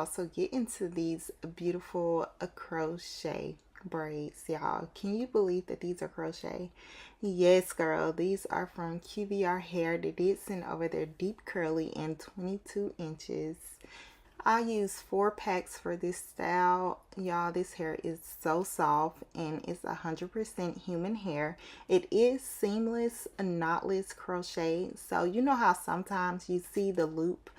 Also get into these beautiful crochet braids, y'all. Can you believe that these are crochet? Yes, girl, these are from QVR Hair. They did send over their deep curly and 22 inches. I use 4 packs for this style, y'all. This hair is so soft and it's 100% human hair. It is seamless, knotless crochet. So you know how sometimes you see the loop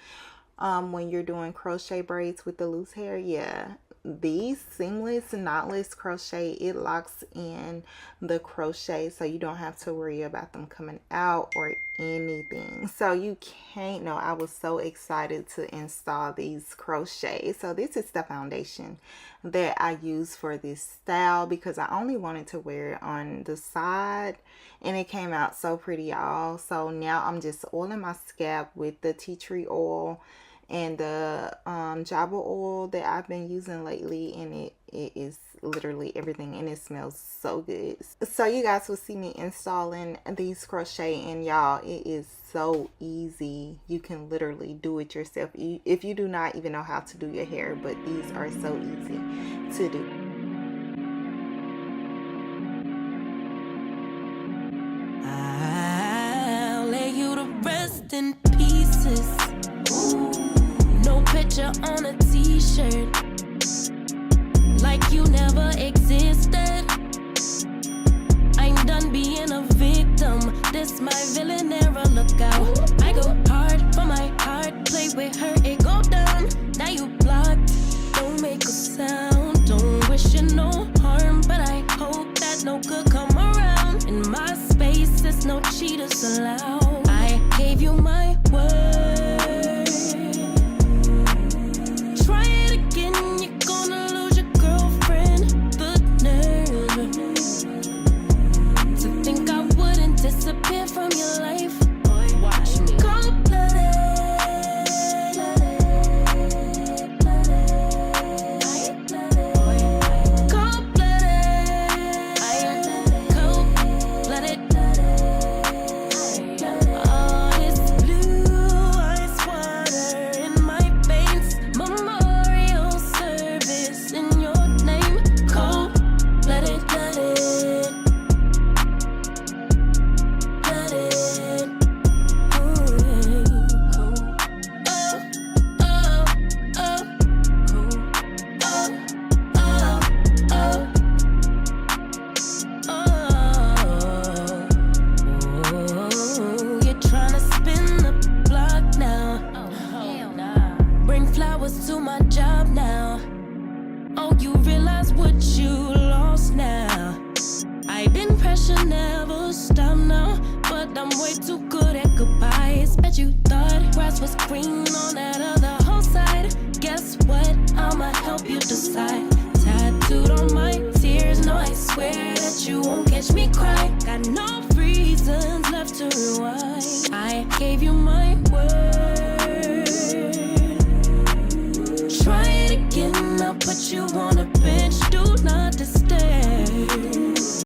when you're doing crochet braids with the loose hair? Yeah, these seamless knotless crochet, it locks in the crochet so you don't have to worry about them coming out or anything. So you can't know, I was so excited to install these crochets. So this is the foundation that I use for this style because I only wanted to wear it on the side and it came out so pretty, y'all. So now I'm just oiling my scalp with the tea tree oil and the java oil that I've been using lately, and it is literally everything, and it smells so good. So you guys will see me installing these crochet, and y'all, it is so easy. You can literally do it yourself if you do not even know how to do your hair, but these are so easy to do. I'll lay you to rest in pieces. No picture on a t-shirt, like you never existed. I'm done being a victim. This my villain era, look out. I go hard for my heart, play with her, it go down. Now you blocked, don't make a sound. Don't wish you no harm, but I hope that no good come around. In my space, there's no cheaters allowed. I gave you my word. Try it again, you're gonna lose your girlfriend. The nerve to think I wouldn't disappear from your life. Watch me. Cold-blooded, all this blue ice water in my veins. Memorial service in your name. Cold-blooded, blooded. You're trying to spin the block now. Hell nah. Bring flowers to my job now. Oh, you realize what you lost now. I've been pressure never stop now, but I'm way too good at goodbyes. Bet you thought grass was green on that other whole side. Guess what? I'ma help you decide. Tattooed on my tears, no, I swear that you won't catch me cry. Got no reasons left to rewind. I gave you my word.